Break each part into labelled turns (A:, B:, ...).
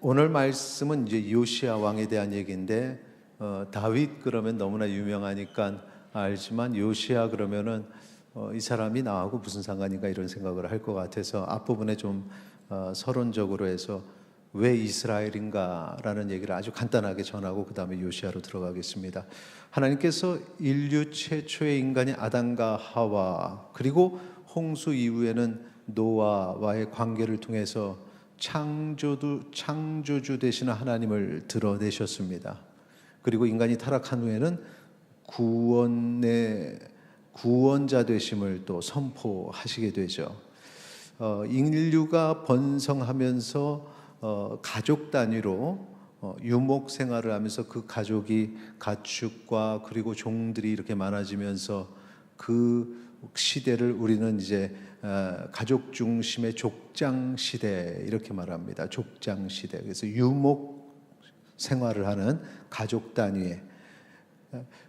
A: 오늘 말씀은 이제 요시야 왕에 대한 얘기인데 다윗 그러면 너무나 유명하니까 알지만 요시야 그러면은 이 사람이 나하고 무슨 상관인가 이런 생각을 할 것 같아서 앞부분에 좀 서론적으로 해서 왜 이스라엘인가라는 얘기를 아주 간단하게 전하고 그 다음에 요시야로 들어가겠습니다. 하나님께서 인류 최초의 인간이 아담과 하와 그리고 홍수 이후에는 노아와의 관계를 통해서 창조주 되시는 하나님을 드러내셨습니다. 그리고 인간이 타락한 후에는 구원자 되심을 또 선포하시게 되죠. 인류가 번성하면서 가족 단위로 유목 생활을 하면서 그 가족이 가축과 그리고 종들이 이렇게 많아지면서 그 시대를 우리는 이제 가족 중심의 족장 시대 이렇게 말합니다. 족장 시대. 그래서 유목 생활을 하는 가족 단위에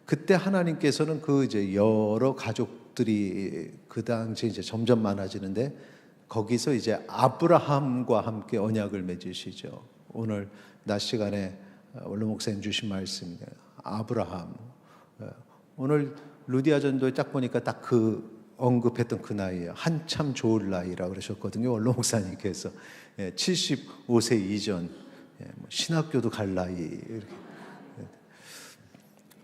A: 그때 하나님께서는 그 이제 여러 가족들이 그 당시에 이제 점점 많아지는데 거기서 이제 아브라함과 함께 언약을 맺으시죠. 오늘 낮 시간에 원로 목사님 주신 말씀입니다. 아브라함. 오늘 루디아 전도에 딱 보니까 딱 그 언급했던 그 나이에요. 한참 좋을 나이라고 그러셨거든요. 원로 목사님께서 75세 이전 신학교도 갈 나이 이렇게.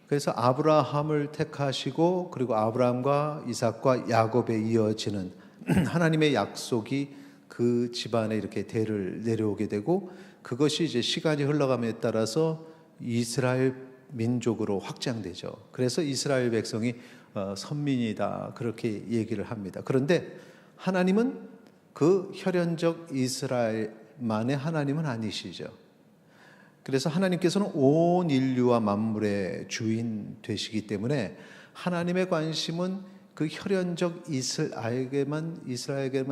A: 그래서 아브라함을 택하시고 그리고 아브라함과 이삭과 야곱에 이어지는 하나님의 약속이 그 집안에 이렇게 대를 내려오게 되고 그것이 이제 시간이 흘러감에 따라서 이스라엘 민족으로 확장되죠. 그래서 이스라엘 백성이 선민이다 그렇게 얘기를 합니다. 그런데 하나님은 그 혈연적 이스라엘만의 하나님은 아니시죠. 그래서 하나님께서는 온 인류와 만물의 주인 되시기 때문에 하나님의 관심은 그 혈연적 이스라엘에게만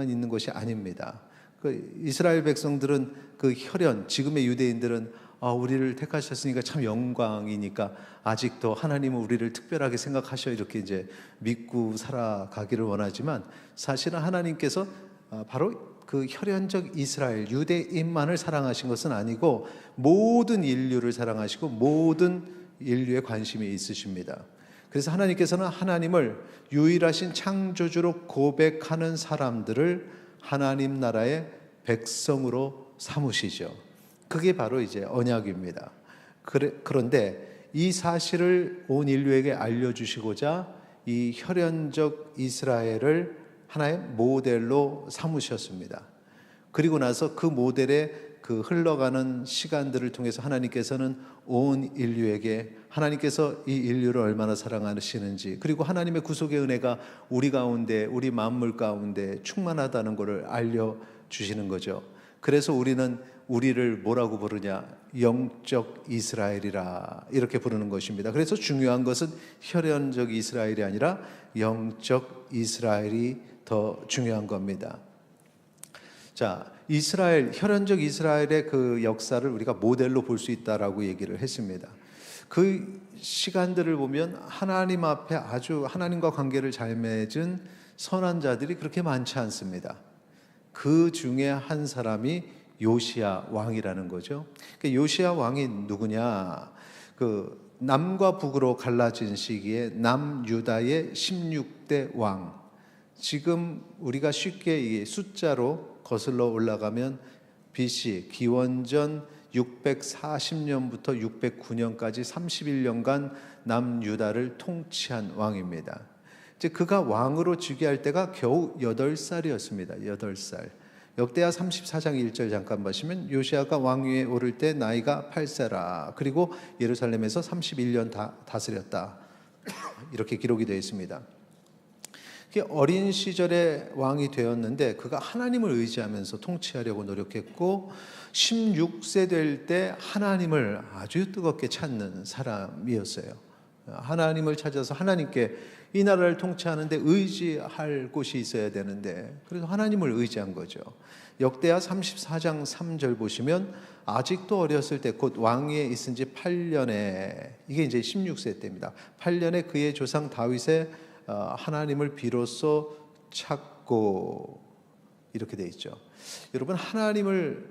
A: 있는 것이 아닙니다. 그 이스라엘 백성들은 그 혈연, 지금의 유대인들은 우리를 택하셨으니까 참 영광이니까 아직도 하나님은 우리를 특별하게 생각하셔 이렇게 이제 믿고 살아가기를 원하지만 사실은 하나님께서 바로 그 혈연적 이스라엘 유대인만을 사랑하신 것은 아니고 모든 인류를 사랑하시고 모든 인류에 관심이 있으십니다. 그래서 하나님께서는 하나님을 유일하신 창조주로 고백하는 사람들을 하나님 나라의 백성으로 삼으시죠. 그게 바로 이제 언약입니다. 그런데 이 사실을 온 인류에게 알려주시고자 이 혈연적 이스라엘을 하나의 모델로 삼으셨습니다. 그리고 나서 그 모델의 그 흘러가는 시간들을 통해서 하나님께서는 온 인류에게 하나님께서 이 인류를 얼마나 사랑하시는지 그리고 하나님의 구속의 은혜가 우리 가운데 우리 만물 가운데 충만하다는 것을 알려주시는 거죠. 그래서 우리는 우리를 뭐라고 부르냐? 영적 이스라엘이라 이렇게 부르는 것입니다. 그래서 중요한 것은 혈연적 이스라엘이 아니라 영적 이스라엘이 더 중요한 겁니다. 자, 이스라엘, 혈연적 이스라엘의 그 역사를 우리가 모델로 볼 수 있다라고 얘기를 했습니다. 그 시간들을 보면 하나님 앞에 아주 하나님과 관계를 잘 맺은 선한 자들이 그렇게 많지 않습니다. 그 중에 한 사람이 요시야 왕이라는 거죠. 요시야 왕이 누구냐? 그 남과 북으로 갈라진 시기에 남유다의 16대 왕. 지금 우리가 쉽게 이 숫자로 거슬러 올라가면 BC 기원전 640년부터 609년까지 31년간 남유다를 통치한 왕입니다. 이제 그가 왕으로 즉위할 때가 겨우 8살이었습니다. 8살. 역대하 34장 1절 잠깐 보시면 요시야가 왕위에 오를 때 나이가 8세라. 그리고 예루살렘에서 31년 다스렸다. 이렇게 기록이 되어 있습니다. 어린 시절에 왕이 되었는데 그가 하나님을 의지하면서 통치하려고 노력했고 16세 될 때 하나님을 아주 뜨겁게 찾는 사람이었어요. 하나님을 찾아서 하나님께 이 나라를 통치하는데 의지할 곳이 있어야 되는데 그래서 하나님을 의지한 거죠. 역대하 34장 3절 보시면 아직도 어렸을 때 곧 왕위에 있은 지 8년에 이게 이제 16세 때입니다. 8년에 그의 조상 다윗의 하나님을 비로소 찾고 이렇게 돼 있죠. 여러분 하나님을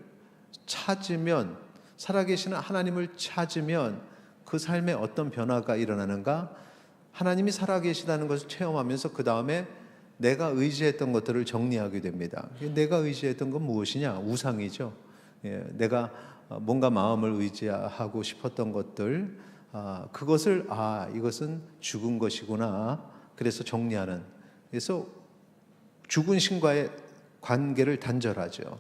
A: 찾으면, 살아계시는 하나님을 찾으면 그 삶에 어떤 변화가 일어나는가? 하나님이 살아계시다는 것을 체험하면서 그 다음에 내가 의지했던 것들을 정리하게 됩니다. 내가 의지했던 건 무엇이냐? 우상이죠. 내가 뭔가 마음을 의지하고 싶었던 것들, 그것을 이것은 죽은 것이구나. 그래서 정리하는. 그래서 죽은 신과의 관계를 단절하죠.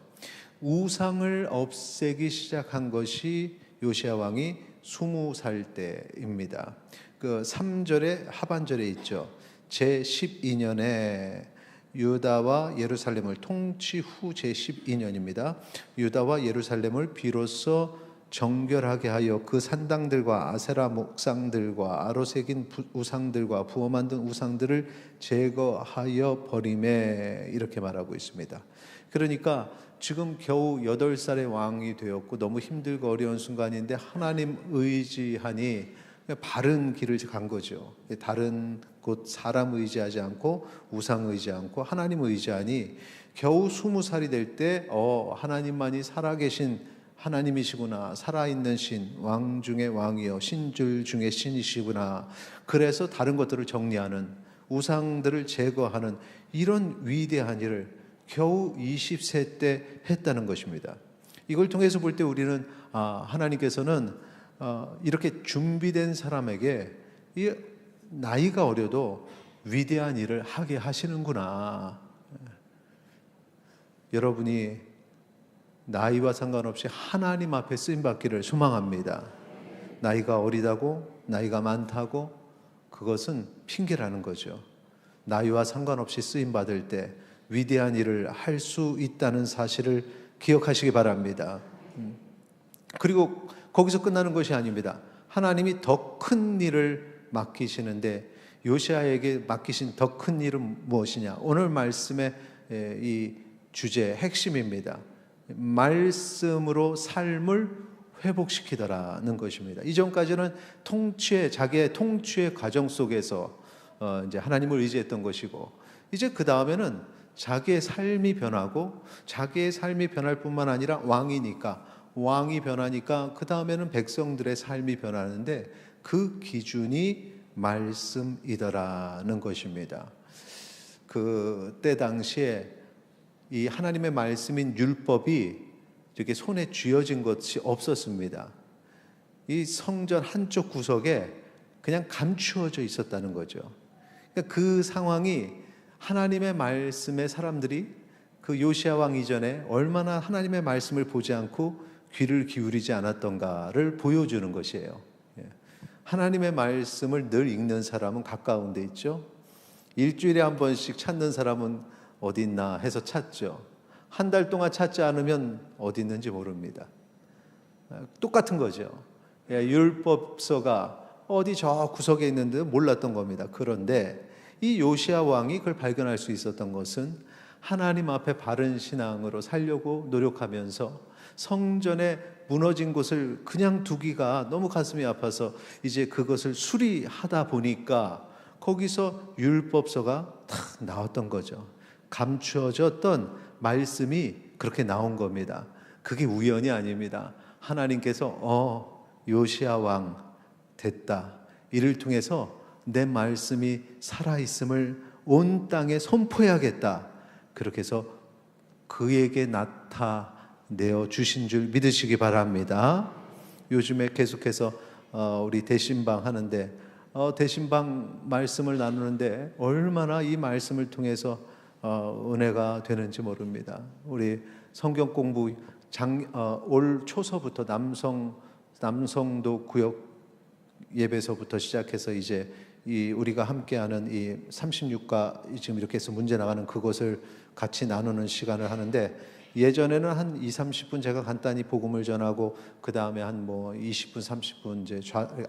A: 우상을 없애기 시작한 것이 요시야 왕이 20살 때입니다. 그 3절의 하반절에 있죠. 제12년에 유다와 예루살렘을 통치 후 제12년입니다. 유다와 예루살렘을 비로소 정결하게 하여 그 산당들과 아세라 목상들과 아로 새긴 우상들과 부어 만든 우상들을 제거하여 버림에, 이렇게 말하고 있습니다. 그러니까 지금 겨우 8살의 왕이 되었고 너무 힘들고 어려운 순간인데 하나님 의지하니 바른 길을 간 거죠. 다른 곳 사람 의지하지 않고 우상 의지 않고 하나님 의지하니 겨우 20살이 될 때 하나님만이 살아계신 하나님이시구나, 살아있는 신, 왕 중의 왕이요 신줄 중의 신이시구나. 그래서 다른 것들을 정리하는, 우상들을 제거하는 이런 위대한 일을 겨우 20세 때 했다는 것입니다. 이걸 통해서 볼 때 우리는 하나님께서는 이렇게 준비된 사람에게 이 나이가 어려도 위대한 일을 하게 하시는구나. 여러분이 나이와 상관없이 하나님 앞에 쓰임받기를 소망합니다. 나이가 어리다고, 나이가 많다고, 그것은 핑계라는 거죠. 나이와 상관없이 쓰임받을 때 위대한 일을 할 수 있다는 사실을 기억하시기 바랍니다. 그리고 거기서 끝나는 것이 아닙니다. 하나님이 더 큰 일을 맡기시는데 요시야에게 맡기신 더 큰 일은 무엇이냐? 오늘 말씀의 이 주제의 핵심입니다. 말씀으로 삶을 회복시키더라는 것입니다. 이전까지는 자기의 통치의 과정 속에서 이제 하나님을 의지했던 것이고, 이제 그 다음에는 자기의 삶이 변하고, 자기의 삶이 변할 뿐만 아니라 왕이 변하니까 그 다음에는 백성들의 삶이 변하는데 그 기준이 말씀이더라는 것입니다. 그때 당시에 이 하나님의 말씀인 율법이 이렇게 손에 쥐어진 것이 없었습니다. 이 성전 한쪽 구석에 그냥 감추어져 있었다는 거죠. 그러니까 그 상황이 하나님의 말씀에 사람들이 그 요시야 왕 이전에 얼마나 하나님의 말씀을 보지 않고 귀를 기울이지 않았던가를 보여주는 것이에요. 하나님의 말씀을 늘 읽는 사람은 가까운 데 있죠. 일주일에 한 번씩 찾는 사람은 어디 있나 해서 찾죠. 한 달 동안 찾지 않으면 어디 있는지 모릅니다. 똑같은 거죠. 율법서가 어디 저 구석에 있는데 몰랐던 겁니다. 그런데 이 요시야 왕이 그걸 발견할 수 있었던 것은 하나님 앞에 바른 신앙으로 살려고 노력하면서 성전에 무너진 곳을 그냥 두기가 너무 가슴이 아파서 이제 그것을 수리하다 보니까 거기서 율법서가 탁 나왔던 거죠. 감추어졌던 말씀이 그렇게 나온 겁니다. 그게 우연이 아닙니다. 하나님께서 요시야 왕 됐다, 이를 통해서 내 말씀이 살아있음을 온 땅에 선포해야겠다, 그렇게 해서 그에게 나타내어 주신 줄 믿으시기 바랍니다. 요즘에 계속해서 우리 대신방 하는데 대신방 말씀을 나누는데 얼마나 이 말씀을 통해서 은혜가 되는지 모릅니다. 우리 성경 공부 올 초서부터 남성도 구역 예배서부터 시작해서 이제 우리가 함께하는 이 36가 지금 이렇게 해서 문제 나가는 그것을 같이 나누는 시간을 하는데, 예전에는 한 20-30분 제가 간단히 복음을 전하고 그 다음에 한 20분 30분 이제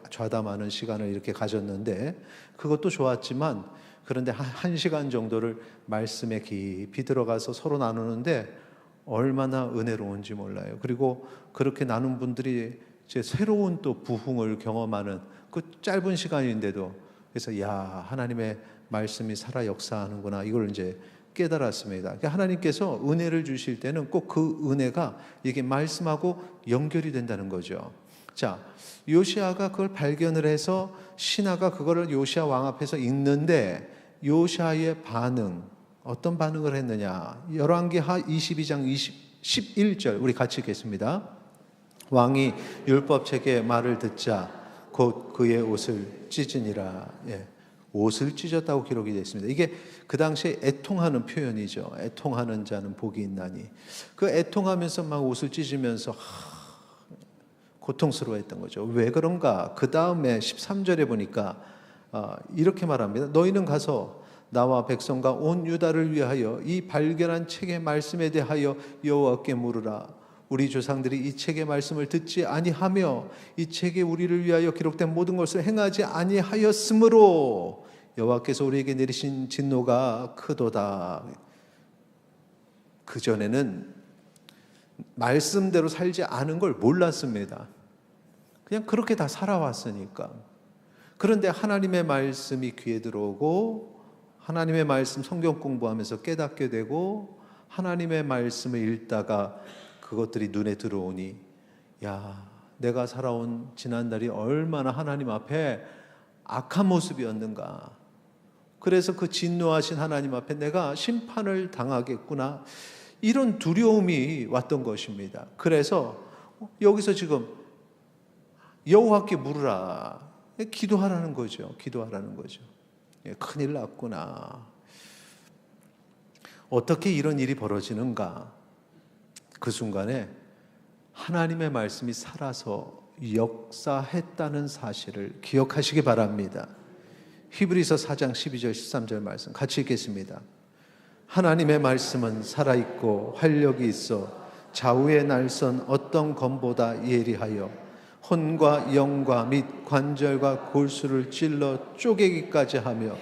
A: 좌담하는 시간을 이렇게 가졌는데, 그것도 좋았지만 그런데 한 시간 정도를 말씀에 깊이 들어가서 서로 나누는데 얼마나 은혜로운지 몰라요. 그리고 그렇게 나눈 분들이 이제 새로운 또 부흥을 경험하는 그 짧은 시간인데도, 그래서 하나님의 말씀이 살아 역사하는구나, 이걸 이제 깨달았습니다. 그러니까 하나님께서 은혜를 주실 때는 꼭 그 은혜가 이게 말씀하고 연결이 된다는 거죠. 자, 요시아가 그걸 발견을 해서 신하가 그거를 요시아 왕 앞에서 읽는데 요시아의 반응, 어떤 반응을 했느냐? 열왕기하 22장 11절 우리 같이 읽겠습니다. 왕이 율법책의 말을 듣자 곧 그의 옷을 찢으니라. 예, 옷을 찢었다고 기록이 되어 있습니다. 이게 그 당시에 애통하는 표현이죠. 애통하는 자는 복이 있나니. 그 애통하면서 막 옷을 찢으면서 고통스러워했던 거죠. 왜 그런가? 그 다음에 13절에 보니까 이렇게 말합니다. 너희는 가서 나와 백성과 온 유다를 위하여 이 발견한 책의 말씀에 대하여 여호와께 물으라. 우리 조상들이 이 책의 말씀을 듣지 아니하며 이 책에 우리를 위하여 기록된 모든 것을 행하지 아니하였으므로 여호와께서 우리에게 내리신 진노가 크도다. 그전에는 말씀대로 살지 않은 걸 몰랐습니다. 그냥 그렇게 다 살아왔으니까. 그런데 하나님의 말씀이 귀에 들어오고 하나님의 말씀 성경 공부하면서 깨닫게 되고 하나님의 말씀을 읽다가 그것들이 눈에 들어오니 야, 내가 살아온 지난달이 얼마나 하나님 앞에 악한 모습이었는가. 그래서 그 진노하신 하나님 앞에 내가 심판을 당하겠구나. 이런 두려움이 왔던 것입니다. 그래서 여기서 지금 여호와께 물으라. 기도하라는 거죠. 기도하라는 거죠. 큰일 났구나. 어떻게 이런 일이 벌어지는가? 그 순간에 하나님의 말씀이 살아서 역사했다는 사실을 기억하시기 바랍니다. 히브리서 4장 12절 13절 말씀 같이 읽겠습니다. 하나님의 말씀은 살아있고 활력이 있어 좌우의 날선 어떤 검보다 예리하여 혼과 영과 및 관절과 골수를 찔러 쪼개기까지 하며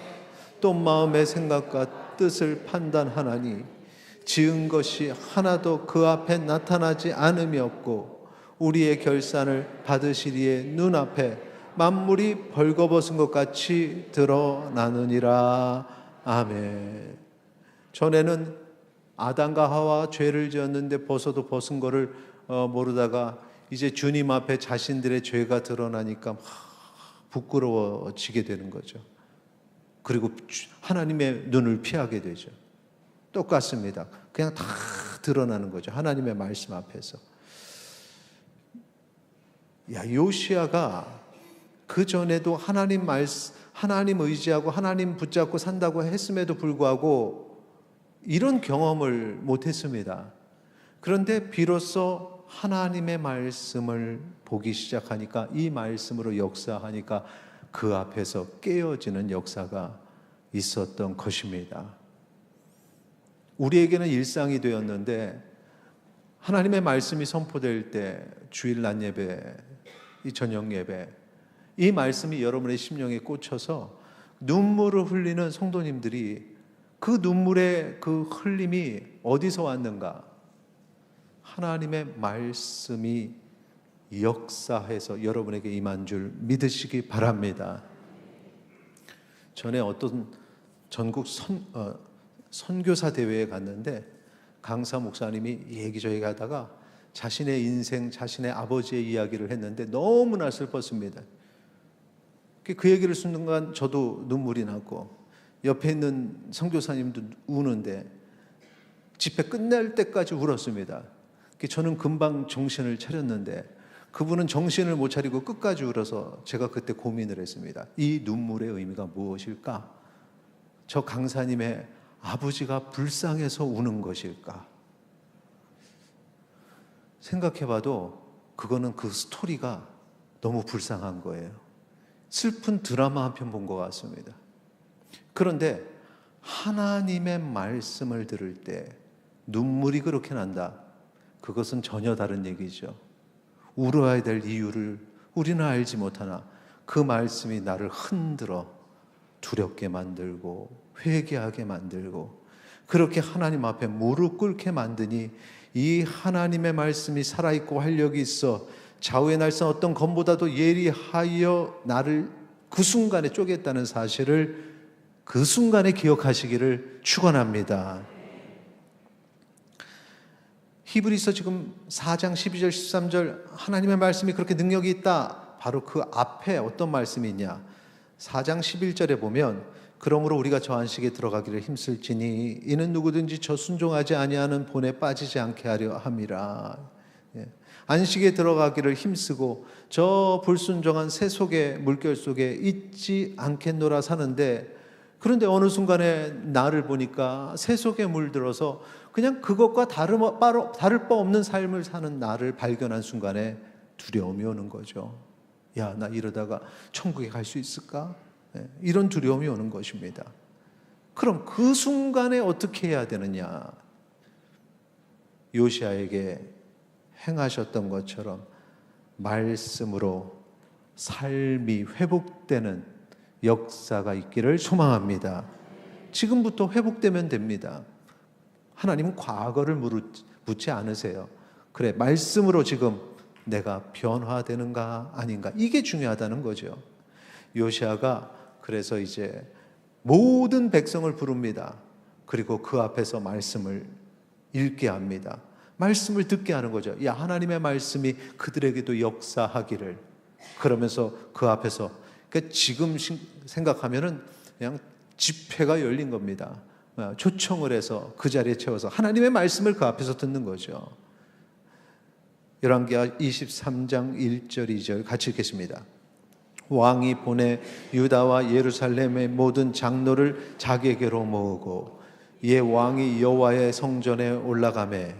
A: 또 마음의 생각과 뜻을 판단하나니 지은 것이 하나도 그 앞에 나타나지 않음이 없고 우리의 결산을 받으시리에 눈앞에 만물이 벌거벗은 것 같이 드러나느니라. 아멘. 전에는 아담과 하와 죄를 지었는데 벗어도 벗은 거를 모르다가 이제 주님 앞에 자신들의 죄가 드러나니까 부끄러워지게 되는 거죠. 그리고 하나님의 눈을 피하게 되죠. 똑같습니다. 그냥 다 드러나는 거죠. 하나님의 말씀 앞에서. 요시아가 그 전에도 하나님 의지하고 하나님 붙잡고 산다고 했음에도 불구하고 이런 경험을 못했습니다. 그런데 비로소 하나님의 말씀을 보기 시작하니까 이 말씀으로 역사하니까 그 앞에서 깨어지는 역사가 있었던 것입니다. 우리에게는 일상이 되었는데 하나님의 말씀이 선포될 때 주일 낮 예배, 이 저녁 예배, 이 말씀이 여러분의 심령에 꽂혀서 눈물을 흘리는 성도님들이 그 눈물의 그 흘림이 어디서 왔는가? 하나님의 말씀이 역사해서 여러분에게 임한 줄 믿으시기 바랍니다. 전에 어떤 전국 선교사 대회에 갔는데 강사 목사님이 얘기저기 하다가 자신의 인생, 자신의 아버지의 이야기를 했는데 너무나 슬펐습니다. 그 얘기를 듣는 순간 저도 눈물이 나고 옆에 있는 선교사님도 우는데 집회 끝날 때까지 울었습니다. 저는 금방 정신을 차렸는데 그분은 정신을 못 차리고 끝까지 울어서 제가 그때 고민을 했습니다. 이 눈물의 의미가 무엇일까? 저 강사님의 아버지가 불쌍해서 우는 것일까? 생각해봐도 그거는 그 스토리가 너무 불쌍한 거예요. 슬픈 드라마 한 편 본 것 같습니다. 그런데 하나님의 말씀을 들을 때 눈물이 그렇게 난다. 그것은 전혀 다른 얘기죠. 울어야 될 이유를 우리는 알지 못하나 그 말씀이 나를 흔들어 두렵게 만들고 회개하게 만들고 그렇게 하나님 앞에 무릎 꿇게 만드니 이 하나님의 말씀이 살아있고 활력이 있어 좌우의 날선 어떤 검보다도 예리하여 나를 그 순간에 쪼갰다는 사실을 그 순간에 기억하시기를 축원합니다. 히브리서 지금 4장 12절 13절 하나님의 말씀이 그렇게 능력이 있다. 바로 그 앞에 어떤 말씀이 있냐? 4장 11절에 보면 그러므로 우리가 저 안식에 들어가기를 힘쓸지니 이는 누구든지 저 순종하지 아니하는 본에 빠지지 않게 하려 함이라. 안식에 들어가기를 힘쓰고 저 불순종한 새 속에 물결 속에 있지 않겠노라 사는데, 그런데 어느 순간에 나를 보니까 새 속에 물들어서 그냥 그것과 다를 바 없는 삶을 사는 나를 발견한 순간에 두려움이 오는 거죠. 야, 나 이러다가 천국에 갈 수 있을까? 이런 두려움이 오는 것입니다. 그럼 그 순간에 어떻게 해야 되느냐? 요시야에게 행하셨던 것처럼 말씀으로 삶이 회복되는 역사가 있기를 소망합니다. 지금부터 회복되면 됩니다. 하나님은 과거를 묻지 않으세요. 그래, 말씀으로 지금 내가 변화되는가 아닌가, 이게 중요하다는 거죠. 요시야가 그래서 이제 모든 백성을 부릅니다. 그리고 그 앞에서 말씀을 읽게 합니다. 말씀을 듣게 하는 거죠. 야, 하나님의 말씀이 그들에게도 역사하기를. 그러면서 그 앞에서, 그러니까 지금 생각하면은 그냥 집회가 열린 겁니다. 초청을 해서 그 자리에 채워서 하나님의 말씀을 그 앞에서 듣는 거죠. 열왕기하 23장 1절 2절 같이 읽겠습니다. 왕이 보내 유다와 예루살렘의 모든 장로를 자기에게로 모으고 이에 왕이 여호와의 성전에 올라가매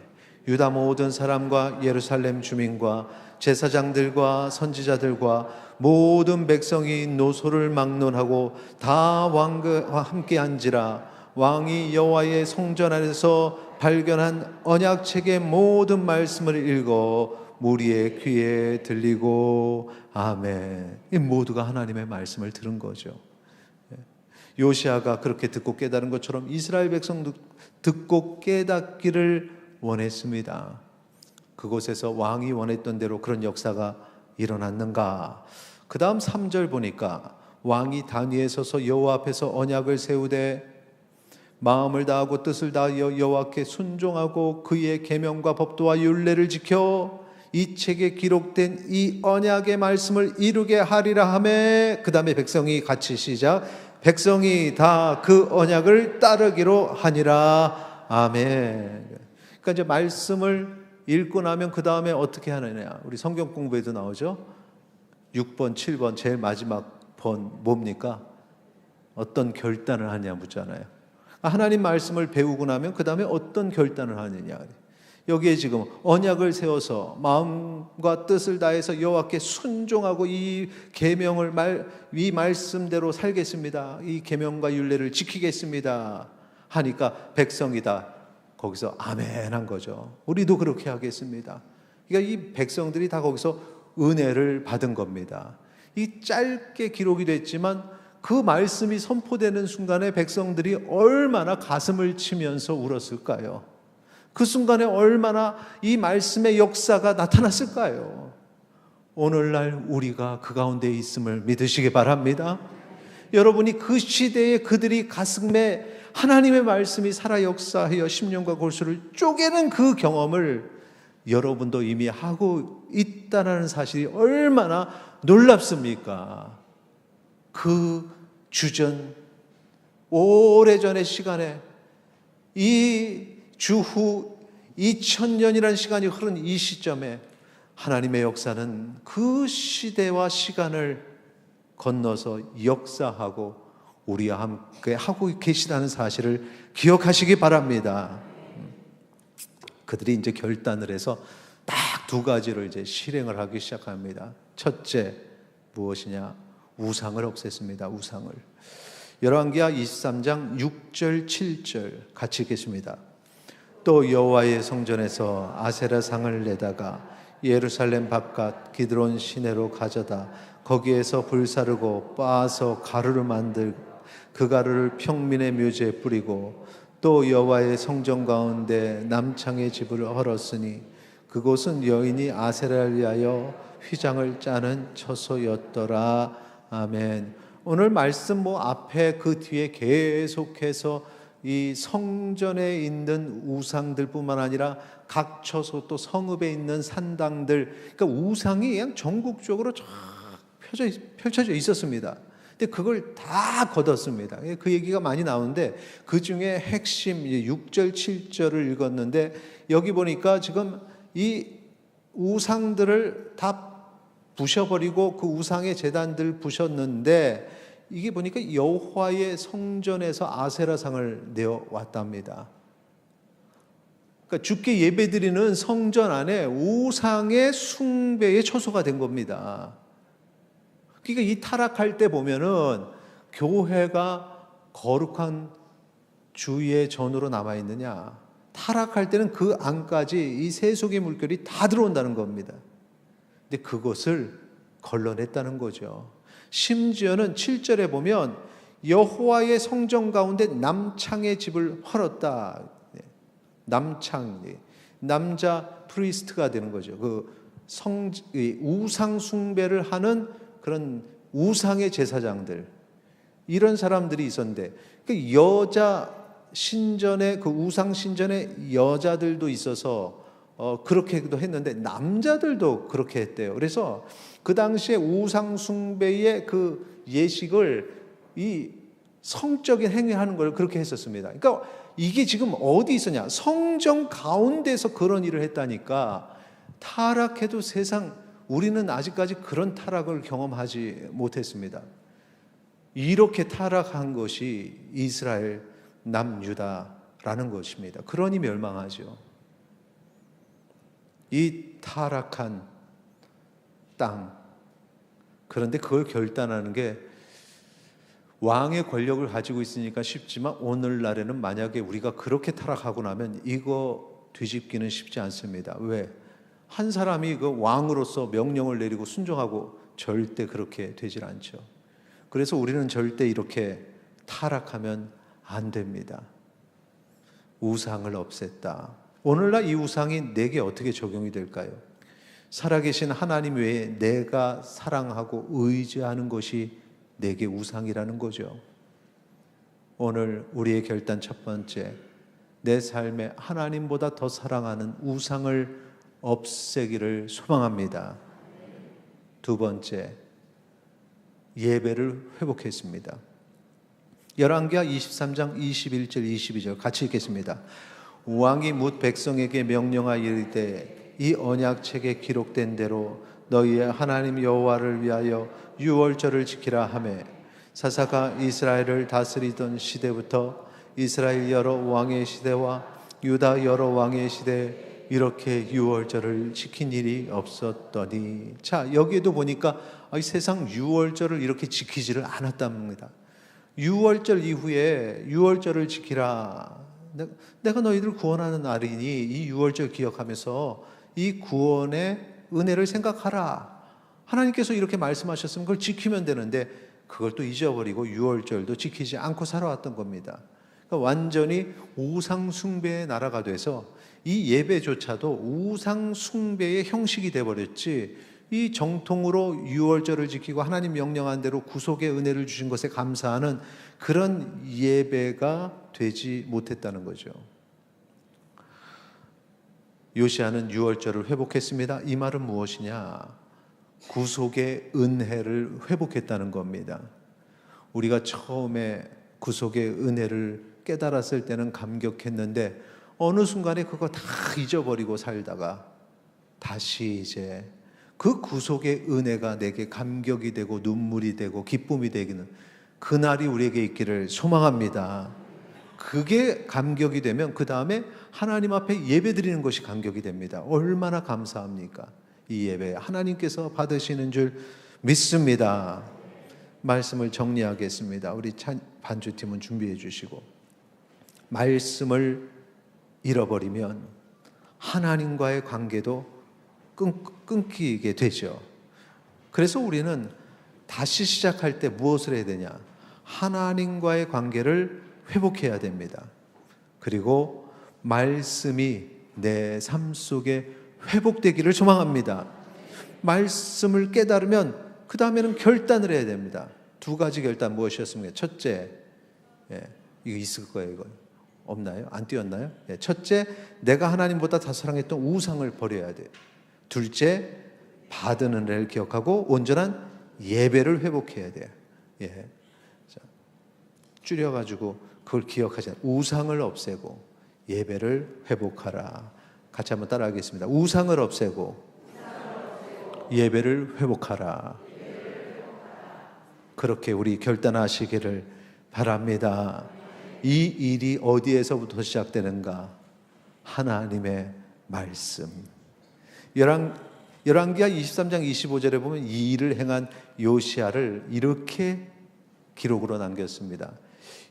A: 유다 모든 사람과 예루살렘 주민과 제사장들과 선지자들과 모든 백성이 노소를 막론하고 다 왕과 함께 앉으라. 왕이 여호와의 성전 안에서 발견한 언약책의 모든 말씀을 읽어 무리의 귀에 들리고 아멘. 이 모두가 하나님의 말씀을 들은 거죠. 요시야가 그렇게 듣고 깨달은 것처럼 이스라엘 백성도 듣고 깨닫기를 원했습니다. 그곳에서 왕이 원했던 대로 그런 역사가 일어났는가? 그 다음 3절 보니까 왕이 단 위에 서서 여호와 앞에서 언약을 세우되 마음을 다하고 뜻을 다하여 여호와께 순종하고 그의 계명과 법도와 율례를 지켜 이 책에 기록된 이 언약의 말씀을 이루게 하리라 하매, 그 다음에 백성이 같이 시작. 백성이 다 그 언약을 따르기로 하니라. 아멘. 그러니까 이제 말씀을 읽고 나면 그 다음에 어떻게 하느냐? 우리 성경 공부에도 나오죠. 6번, 7번 제일 마지막 번 뭡니까? 어떤 결단을 하냐 묻잖아요. 하나님 말씀을 배우고 나면 그 다음에 어떤 결단을 하느냐. 여기에 지금 언약을 세워서 마음과 뜻을 다해서 여호와께 순종하고 이 계명을 이 말씀대로 살겠습니다. 이 계명과 율례를 지키겠습니다. 하니까 백성이다. 거기서 아멘 한 거죠. 우리도 그렇게 하겠습니다. 그러니까 이 백성들이 다 거기서 은혜를 받은 겁니다. 이 짧게 기록이 됐지만 그 말씀이 선포되는 순간에 백성들이 얼마나 가슴을 치면서 울었을까요? 그 순간에 얼마나 이 말씀의 역사가 나타났을까요? 오늘날 우리가 그 가운데 있음을 믿으시기 바랍니다. 여러분이 그 시대에 그들이 가슴에 하나님의 말씀이 살아 역사하여 심령과 골수를 쪼개는 그 경험을 여러분도 이미 하고 있다는 사실이 얼마나 놀랍습니까? 그 주전 오래전의 시간에 이 주후 2000년이라는 시간이 흐른 이 시점에 하나님의 역사는 그 시대와 시간을 건너서 역사하고 우리와 함께 하고 계시다는 사실을 기억하시기 바랍니다. 그들이 이제 결단을 해서 딱 두 가지를 이제 실행을 하기 시작합니다. 첫째, 무엇이냐? 우상을 없앴습니다. 우상을. 열왕기하 23장 6절 7절 같이 읽겠습니다. 또 여호와의 성전에서 아세라 상을 내다가 예루살렘 바깥 기드론 시내로 가져다 거기에서 불사르고 빻아서 가루를 만들 그 가루를 평민의 묘지에 뿌리고 또 여호와의 성전 가운데 남창의 집을 헐었으니 그곳은 여인이 아세라를 위하여 휘장을 짜는 처소였더라. 아멘. 오늘 말씀 앞에 그 뒤에 계속해서 이 성전에 있는 우상들뿐만 아니라 각 처소 또 성읍에 있는 산당들, 그러니까 우상이 그냥 전국적으로 쫙 펼쳐져 있었습니다. 근데 그걸 다 걷었습니다. 그 얘기가 많이 나오는데 그 중에 핵심 6절 7절을 읽었는데 여기 보니까 지금 이 우상들을 다 부셔버리고 그 우상의 제단들 부셨는데 이게 보니까 여호와의 성전에서 아세라상을 내어왔답니다. 그러니까 주께 예배드리는 성전 안에 우상의 숭배의 처소가 된 겁니다. 그러니까 이 타락할 때 보면은 교회가 거룩한 주의 전으로 남아있느냐, 타락할 때는 그 안까지 이 세속의 물결이 다 들어온다는 겁니다. 근데 그것을 걸러냈다는 거죠. 심지어는 7절에 보면 여호와의 성전 가운데 남창의 집을 헐었다. 남창, 남자 프리스트가 되는 거죠. 우상 숭배를 하는 그런 우상의 제사장들, 이런 사람들이 있었는데 그 여자 신전에, 그 우상 신전에 여자들도 있어서 그렇게도 했는데 남자들도 그렇게 했대요. 그래서 그 당시에 우상 숭배의 그 예식을 이 성적인 행위하는 걸 그렇게 했었습니다. 그러니까 이게 지금 어디 있었냐? 성전 가운데서 그런 일을 했다니까. 타락해도 세상, 우리는 아직까지 그런 타락을 경험하지 못했습니다. 이렇게 타락한 것이 이스라엘 남유다라는 것입니다. 그러니 멸망하죠. 이 타락한 땅, 그런데 그걸 결단하는 게 왕의 권력을 가지고 있으니까 쉽지만 오늘날에는 만약에 우리가 그렇게 타락하고 나면 이거 뒤집기는 쉽지 않습니다. 왜? 한 사람이 그 왕으로서 명령을 내리고 순종하고 절대 그렇게 되질 않죠. 그래서 우리는 절대 이렇게 타락하면 안 됩니다. 우상을 없앴다. 오늘날 이 우상이 내게 어떻게 적용이 될까요? 살아계신 하나님 외에 내가 사랑하고 의지하는 것이 내게 우상이라는 거죠. 오늘 우리의 결단 첫 번째, 내 삶에 하나님보다 더 사랑하는 우상을 없애기를 소망합니다. 두 번째, 예배를 회복했습니다. 열왕기하 23장 21절 22절 같이 읽겠습니다. 왕이 뭇 백성에게 명령하여 이르되 이 언약책에 기록된 대로 너희의 하나님 여호와를 위하여 유월절을 지키라 하매 사사가 이스라엘을 다스리던 시대부터 이스라엘 여러 왕의 시대와 유다 여러 왕의 시대에 이렇게 유월절을 지킨 일이 없었더니. 자, 여기에도 보니까 세상 유월절을 이렇게 지키지를 않았답니다. 유월절 이후에 유월절을 지키라. 내가 너희들 구원하는 날이니 이 유월절 기억하면서 이 구원의 은혜를 생각하라. 하나님께서 이렇게 말씀하셨으면 그걸 지키면 되는데 그걸 또 잊어버리고 유월절도 지키지 않고 살아왔던 겁니다. 그러니까 완전히 우상 숭배의 나라가 돼서 이 예배조차도 우상 숭배의 형식이 돼버렸지, 이 정통으로 유월절을 지키고 하나님 명령한 대로 구속의 은혜를 주신 것에 감사하는 그런 예배가 되지 못했다는 거죠. 요시야는 유월절을 회복했습니다. 이 말은 무엇이냐? 구속의 은혜를 회복했다는 겁니다. 우리가 처음에 구속의 은혜를 깨달았을 때는 감격했는데 어느 순간에 그거 다 잊어버리고 살다가 다시 이제 그 구속의 은혜가 내게 감격이 되고 눈물이 되고 기쁨이 되기는 그날이 우리에게 있기를 소망합니다. 그게 감격이 되면 그 다음에 하나님 앞에 예배 드리는 것이 감격이 됩니다. 얼마나 감사합니까? 이 예배 하나님께서 받으시는 줄 믿습니다. 말씀을 정리하겠습니다. 우리 반주팀은 준비해 주시고, 말씀을 잃어버리면 하나님과의 관계도 끊기게 되죠. 그래서 우리는 다시 시작할 때 무엇을 해야 되냐? 하나님과의 관계를 회복해야 됩니다. 그리고 말씀이 내 삶 속에 회복되기를 소망합니다. 말씀을 깨달으면 그 다음에는 결단을 해야 됩니다. 두 가지 결단 무엇이었습니까? 첫째, 이거 있을 거예요. 이거 없나요? 안 띄었나요? 첫째, 내가 하나님보다 더 사랑했던 우상을 버려야 돼요. 둘째, 받은 은혜를 기억하고 온전한 예배를 회복해야 돼요. 자, 줄여가지고 그걸 기억하자. 우상을 없애고 예배를 회복하라. 같이 한번 따라하겠습니다. 우상을 없애고 예배를 회복하라. 그렇게 우리 결단하시기를 바랍니다. 이 일이 어디에서부터 시작되는가? 하나님의 말씀. 열왕기하 23장 25절에 보면 이 일을 행한 요시야를 이렇게 기록으로 남겼습니다.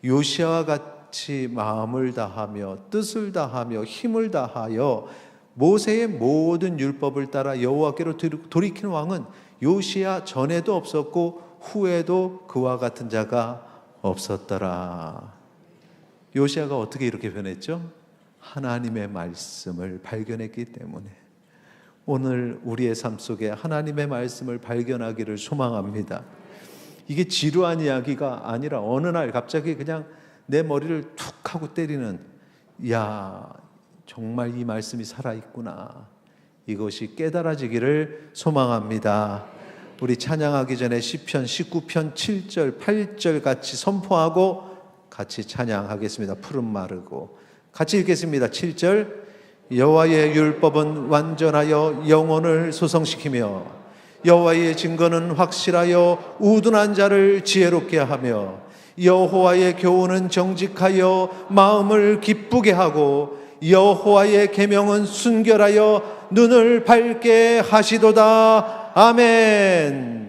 A: 요시야와 같이 마음을 다하며 뜻을 다하며 힘을 다하여 모세의 모든 율법을 따라 여호와께로 돌이킨 왕은 요시야 전에도 없었고 후에도 그와 같은 자가 없었더라. 요시야가 어떻게 이렇게 변했죠? 하나님의 말씀을 발견했기 때문에. 오늘 우리의 삶 속에 하나님의 말씀을 발견하기를 소망합니다. 이게 지루한 이야기가 아니라 어느 날 갑자기 그냥 내 머리를 툭 하고 때리는, 야, 정말 이 말씀이 살아있구나. 이것이 깨달아지기를 소망합니다. 우리 찬양하기 전에 시편 19편 7절 8절 같이 선포하고 같이 찬양하겠습니다. 푸른 마르고 같이 읽겠습니다. 7절, 여호와의 율법은 완전하여 영혼을 소성시키며 여호와의 증거는 확실하여 우둔한 자를 지혜롭게 하며 여호와의 교훈은 정직하여 마음을 기쁘게 하고 여호와의 계명은 순결하여 눈을 밝게 하시도다. 아멘.